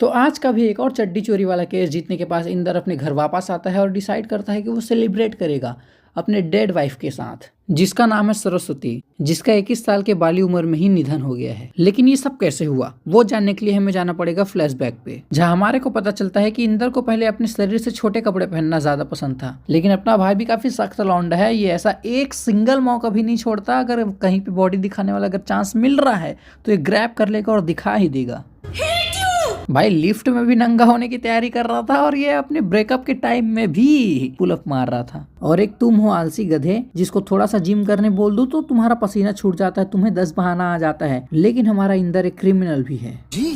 तो आज का भी एक और चड्डी चोरी वाला केस जीतने के पास इंदर अपने घर वापस आता है और डिसाइड करता है कि वो सेलिब्रेट करेगा अपने डेड वाइफ के साथ, जिसका नाम है सरस्वती, जिसका 21 साल के बाली उम्र में ही निधन हो गया है। लेकिन ये सब कैसे हुआ वो जानने के लिए हमें जाना पड़ेगा फ्लैशबैक पे, जहाँ हमारे को पता चलता है कि इंदर को पहले अपने शरीर से छोटे कपड़े पहनना ज्यादा पसंद था, लेकिन अपना भाई भी काफी सख्त लौंडा है। ये ऐसा एक सिंगल मौका भी नहीं छोड़ता, अगर कहीं पे बॉडी दिखाने वाला अगर चांस मिल रहा है तो ये ग्रैब कर लेगा और दिखा ही देगा। भाई लिफ्ट में भी नंगा होने की तैयारी कर रहा था और ये अपने ब्रेकअप के टाइम में भी पुलअप मार रहा था। और एक तुम हो आलसी गधे, जिसको थोड़ा सा जिम करने बोल दो तो तुम्हारा पसीना छूट जाता है, तुम्हें 10 बहाना आ जाता है। लेकिन हमारा इंदर एक क्रिमिनल भी है जी।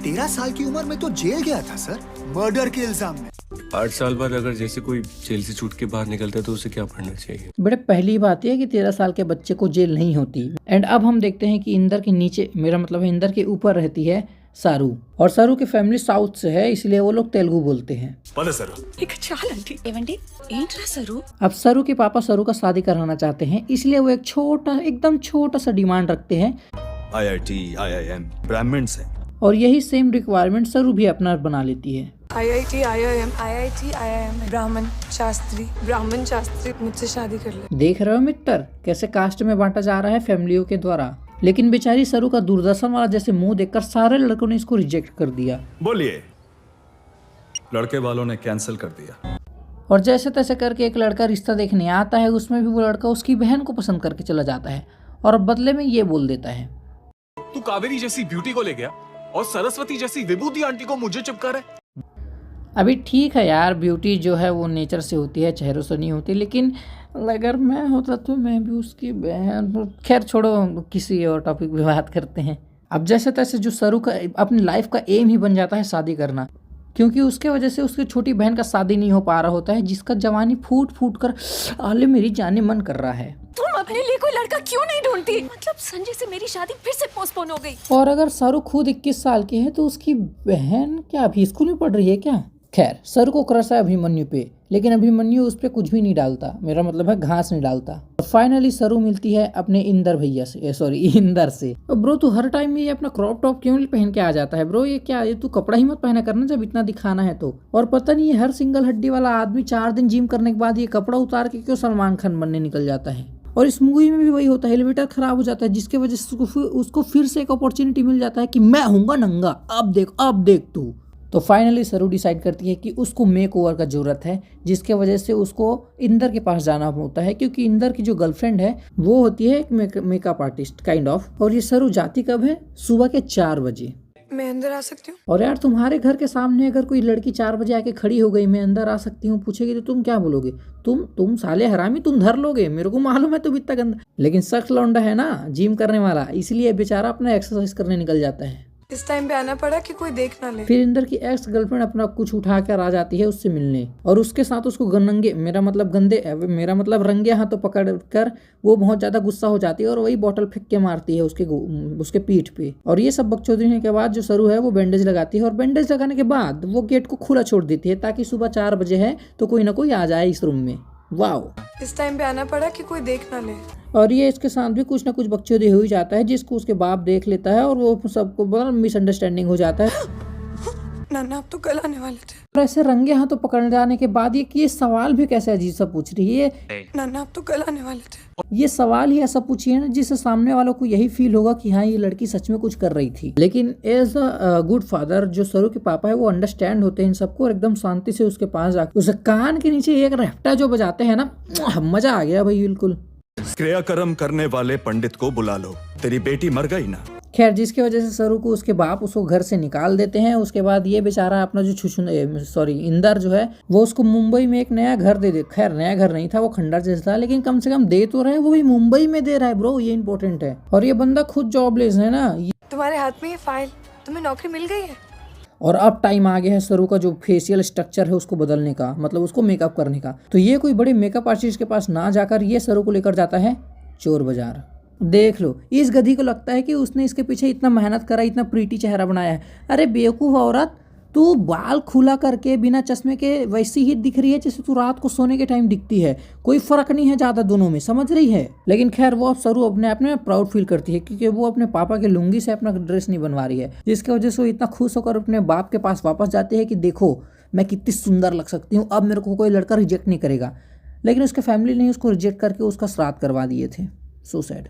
13 साल की उम्र में तो जेल गया था सर, मर्डर के इल्जाम में। 8 साल बाद अगर जैसे कोई जेल से छूट के बाहर निकलता है तो उसे क्या पढ़ना चाहिए? बड़े पहली बात यह है कि 13 साल के बच्चे को जेल नहीं होती। एंड अब हम देखते हैं कि इंदर के नीचे, मेरा मतलब है इंदर के ऊपर रहती है सारू, और सारू की फैमिली साउथ से है, इसलिए वो लोग तेलुगु बोलते हैं। अब सरू के पापा सरू का शादी कराना चाहते हैं, इसलिए वो एक छोटा, एकदम छोटा सा डिमांड रखते हैं। IIT, IIM ब्राह्मण से, और यही सेम रिक्वायरमेंट सरू भी अपना बना लेती है। IIT, IIM ब्राह्मण शास्त्री मुझसे शादी कर ले। देख रहे हो मित्र, कैसे कास्ट में बांटा जा रहा है फैमिलियों के द्वारा। लेकिन बेचारी सरू का दूरदर्शन वाला जैसे मुंह देखकर सारे लड़कों ने इसको रिजेक्ट कर दिया। बोलिए, लड़के वालों ने कैंसिल कर दिया। और जैसे तैसे करके एक लड़का रिश्ता देखने आता है, उसमें भी वो लड़का उसकी बहन को पसंद करके चला जाता है और बदले में ये बोल देता है, तू कावेरी जैसी ब्यूटी को ले गया और सरस्वती जैसी विभूति आंटी को मुझे चिपका रहे। अभी ठीक है यार, ब्यूटी जो है वो नेचर से होती है, चेहरों से नहीं होती। लेकिन अगर मैं होता तो मैं भी उसकी बहन। खैर छोड़ो, किसी और टॉपिक पे बात करते हैं। अब जैसे तैसे जो सरू का अपनी लाइफ का एम ही बन जाता है शादी करना, क्योंकि उसके वजह से उसकी छोटी बहन का शादी नहीं हो पा रहा होता है, जिसका जवानी फूट फूट कर आले मेरी जाने मन कर रहा है। तुम अपने लिए कोई लड़का क्यों नहीं ढूंढती? मतलब संजय से मेरी शादी फिर से पोस्टपोन हो गई। और अगर सरू खुद 21 साल की है तो उसकी बहन क्या अभी स्कूल में पढ़ रही है क्या? खैर, सरू को क्रश है अभिमन्यु पे, लेकिन अभिमन्यु उस पर कुछ भी नहीं डालता, मेरा मतलब है घास नहीं डालता। फाइनली सरू मिलती है अपने इंदर भैया से, सॉरी इंदर से। ब्रो तू हर टाइम में ये अपना क्रॉप टॉप क्यों पहन के आ जाता है ब्रो? ये क्या, ये तू कपड़ा ही मत पहना करना जब इतना दिखाना है तो। और पता नहीं ये हर सिंगल हड्डी वाला आदमी 4 दिन जिम करने के बाद ये कपड़ा उतार के क्यों सलमान खान बनने निकल जाता है। और इस मूवी में भी वही होता है, एलिवेटर खराब हो जाता है, जिसके वजह से उसको फिर से एक अपॉर्चुनिटी मिल जाता है कि मैं हूँगा नंगा, अब देख तू। तो फाइनली सरू डिसाइड करती है कि उसको मेक ओवर का जरूरत है, जिसके वजह से उसको इंदर के पास जाना होता है, क्योंकि इंदर की जो गर्लफ्रेंड है वो होती है एक मेकअप आर्टिस्ट काइंड ऑफ। और ये सरू जाती कब है? सुबह के 4 बजे। मैं अंदर आ सकती हूँ? और यार तुम्हारे घर के सामने अगर कोई लड़की 4 बजे आके खड़ी हो गई, मैं अंदर आ सकती हूँ पूछेगी तो तुम क्या बोलोगे? तुम साले हरामी, तुम धर लोगे, मेरे को मालूम है तुम इतना गंदा। लेकिन सख्त लौंडा है ना, जिम करने वाला, इसलिए बेचारा अपना एक्सरसाइज करने निकल जाता है। इस टाइम पे आना पड़ा कि कोई देख ना ले। फिर इंदर की एक्स गर्लफ्रेंड अपना कुछ उठा कर आ जाती है उससे मिलने, और उसके साथ उसको मेरा मतलब रंगे हाथों पकड़ कर वो बहुत ज्यादा गुस्सा हो जाती है और वही बॉटल फेंक के मारती है उसके पीठ पे। और ये सब बकचोदी होने के बाद जो सरू है वो बैंडेज लगाती है, और बैंडेज लगाने के बाद वो गेट को खुला छोड़ देती है ताकि सुबह 4 बजे है तो कोई ना कोई आ जाए इस रूम में। वाओ, इस टाइम पे आना पड़ा कि कोई देख ना ले। और ये इसके साथ भी कुछ ना कुछ बकचोदी हो ही जाता है, जिसको उसके बाप देख लेता है और वो सबको बड़ा मिसअंडरस्टैंडिंग हो जाता है। नाना आप तो कल आने वाले थे। और ऐसे रंगे हाथों पकड़ जाने के बाद ये सवाल भी कैसे अजीब सा पूछ रही है। नाना आप तो कल आने वाले थे। ये सवाल ही ऐसा पूछिए ना जिससे सामने वालों को यही फील होगा कि हाँ ये लड़की सच में कुछ कर रही थी। लेकिन एज अ गुड फादर जो सरू के पापा है वो अंडरस्टैंड होते हैं इन सबको, और एकदम शांति से उसके पास जाकर उसे कान के नीचे एक रेफ्टा जो बजाते हैं ना, मजा आ गया भाई बिल्कुल। क्रियाकर्म करने वाले पंडित को बुला लो, तेरी बेटी मर गई ना। खैर, जिसकी वजह से सरू को उसके बाप उसको घर से निकाल देते हैं। उसके बाद ये बेचारा अपना जो इंदर जो है वो उसको मुंबई में एक नया घर दे। खैर नया घर नहीं था, वो खंडर जैसा था, लेकिन कम से कम दे तो रहे, वो भी मुंबई में दे रहा है ब्रो, ये इंपॉर्टेंट है। और ये बंदा खुद जॉबलेस है ना। तुम्हारे हाथ में ये फाइल, तुम्हें नौकरी मिल गई है। और अब टाइम आ गया है सरू का जो फेशियल स्ट्रक्चर है उसको बदलने का, मतलब उसको मेकअप करने का। तो ये कोई बड़े मेकअप आर्टिस्ट के पास ना जाकर ये सरू को लेकर जाता है चोर बाजार। देख लो, इस गधी को लगता है कि उसने इसके पीछे इतना मेहनत करा, इतना प्रीटी चेहरा बनाया है। अरे बेवकूफ़ औरत, तू बाल खुला करके बिना चश्मे के वैसी ही दिख रही है जैसे तू रात को सोने के टाइम दिखती है, कोई फर्क नहीं है ज्यादा दोनों में, समझ रही है। लेकिन खैर वो अब सरू अपने आप में प्राउड फील करती है क्योंकि वो अपने पापा के लुंगी से अपना ड्रेस नहीं बनवा रही है, जिसकी वजह से वो इतना खुश होकर अपने बाप के पास वापस जाती है कि देखो मैं कितनी सुंदर लग सकती हूँ, अब मेरे को कोई लड़का रिजेक्ट नहीं करेगा। लेकिन उसके फैमिली ने उसको रिजेक्ट करके उसका श्राद्ध करवा दिए थे। So sad.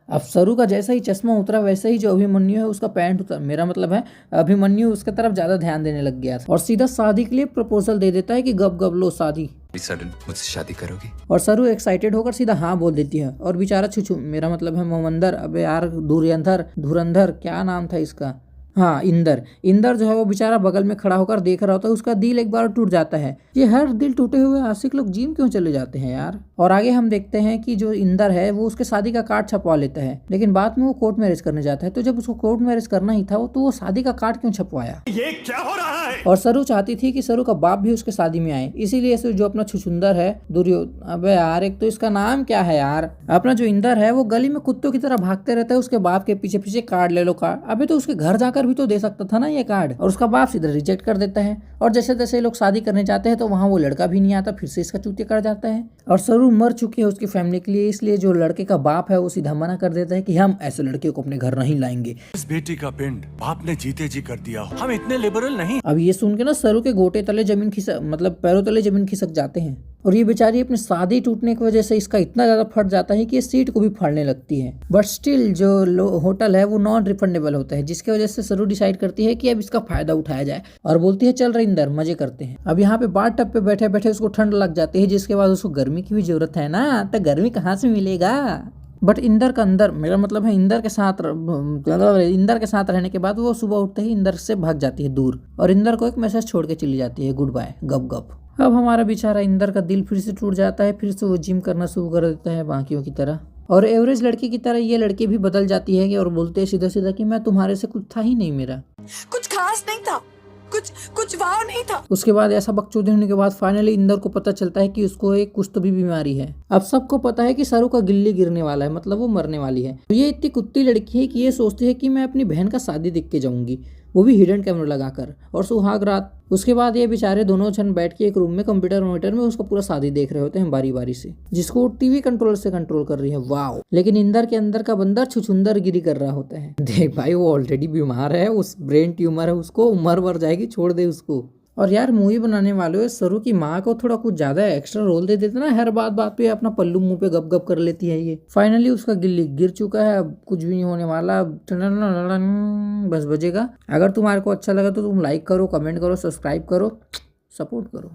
अब सरू का जैसा ही चश्मा उतरा वैसे ही जो अभिमन्यु है उसका पैंट उतरा, मेरा मतलब है अभिमन्यु उसके तरफ ज्यादा ध्यान देने लग गया था और सीधा शादी के लिए प्रपोजल दे देता है कि गप गप लो शादी। सडन मुझसे शादी करोगी? और सरू एक्साइटेड होकर सीधा हाँ बोल देती है और बेचारा छुछू, मेरा मतलब है मोमंदर, अबे यार धुरंधर क्या नाम था इसका, हाँ इंदर जो है वो बेचारा बगल में खड़ा होकर देख रहा होता है, उसका दिल एक बार टूट जाता है। ये हर दिल टूटे हुए आशिक लोग जिम क्यों चले जाते हैं यार। और आगे हम देखते हैं कि जो इंदर है वो उसके शादी का कार्ड छपवा लेता है, लेकिन बाद में वो कोर्ट मैरिज करने जाता है। तो जब उसको कोर्ट मैरिज करना ही था तो वो शादी का कार्ड क्यों छपवाया? ये क्या हो रहा है? और सरू चाहती थी कि सरू का बाप भी उसके शादी में आए, इसीलिए जो अपना छुछुंदर है अबे यार एक तो इसका नाम क्या है यार, अपना जो इंदर है वो गली में कुत्तों की तरह भागते रहता है उसके बाप के पीछे पीछे, कार्ड ले लो कार्ड। अबे तो उसके घर जाकर भी तो दे सकता था ना ये कार्ड, और उसका बाप सीधा रिजेक्ट कर देता है। और जैसे तैसे लोग शादी करने जाते हैं तो वहाँ वो लड़का भी नहीं आता, फिर से इसका चूतिया कर जाता है। और सरू मर चुकी है उसकी फैमिली के लिए, इसलिए जो लड़के का बाप है वो सीधा मना कर देता है कि हम ऐसे लड़के को अपने घर नहीं लाएंगे। इस बेटी का पिंड बाप ने जीते जी कर दिया, हम इतने लिबरल नहीं। अब ये सुन के ना सरू के गोटे तले जमीन खिसक, मतलब पैरों तले जमीन खिसक जाते हैं। और ये बेचारी अपनी शादी टूटने की वजह से इसका इतना ज्यादा फट जाता है कि ये सीट को भी फाड़ने लगती है। बट स्टिल जो होटल है वो नॉन रिफंडेबल होता है, जिसकी वजह से सरू डिसाइड करती है कि अब इसका फायदा उठाया जाए और बोलती है चल रविंदर मजे करते हैं। अब यहाँ पे बाथ टब पे बैठे बैठे उसको ठंड लग जाती है, जिसके बाद उसको गर्मी की भी जरूरत है ना, तो गर्मी कहाँ से मिलेगा। बट इंदर का अंदर, मेरा मतलब है इंदर के साथ रहने के बाद वो सुबह उठते ही इंदर से भाग जाती है दूर और इंदर को एक मैसेज छोड़ के चली जाती है, गुड बाय गप गप। अब हमारा बेचारा इंदर का दिल फिर से टूट जाता है, फिर से वो जिम करना शुरू कर देता है बाकियों की तरह। और एवरेज लड़की की तरह ये लड़की भी बदल जाती है और बोलते हैं सीधा सीधा कि मैं तुम्हारे से कुछ था ही नहीं, मेरा कुछ खास नहीं था, कुछ वाव नहीं था। उसके बाद ऐसा बकचोदी होने के बाद फाइनली इंदर को पता चलता है कि उसको एक कुछ तो भी बीमारी है। अब सबको पता है कि सरू का गिल्ली गिरने वाला है, मतलब वो मरने वाली है। तो ये इतनी कुत्ती लड़की है कि ये सोचती है कि मैं अपनी बहन का शादी देख के जाऊंगी, वो भी हिडन कैमरा लगाकर और सुहाग रात। उसके बाद ये बेचारे दोनों जन बैठ के एक रूम में कंप्यूटर मॉनिटर में उसका पूरा शादी देख रहे होते हैं बारी बारी से, जिसको टीवी कंट्रोलर से कंट्रोल कर रही है। वाओ। लेकिन इंदर के अंदर का बंदर छुछुंदर गिरी कर रहा होता है। देख भाई वो ऑलरेडी बीमार है, उस ब्रेन ट्यूमर है, उसको मर वर जाएगी, छोड़ दे उसको। और यार मूवी बनाने वालों सरू की माँ को थोड़ा कुछ ज्यादा एक्स्ट्रा रोल दे देते ना, हर बात पे अपना पल्लू मुंह पे गप गप कर लेती है ये। फाइनली उसका गिल्ली गिर चुका है, अब कुछ भी नहीं होने वाला, बस बजेगा। अगर तुम्हारे को अच्छा लगा तो तुम लाइक करो, कमेंट करो, सब्सक्राइब करो, सपोर्ट करो।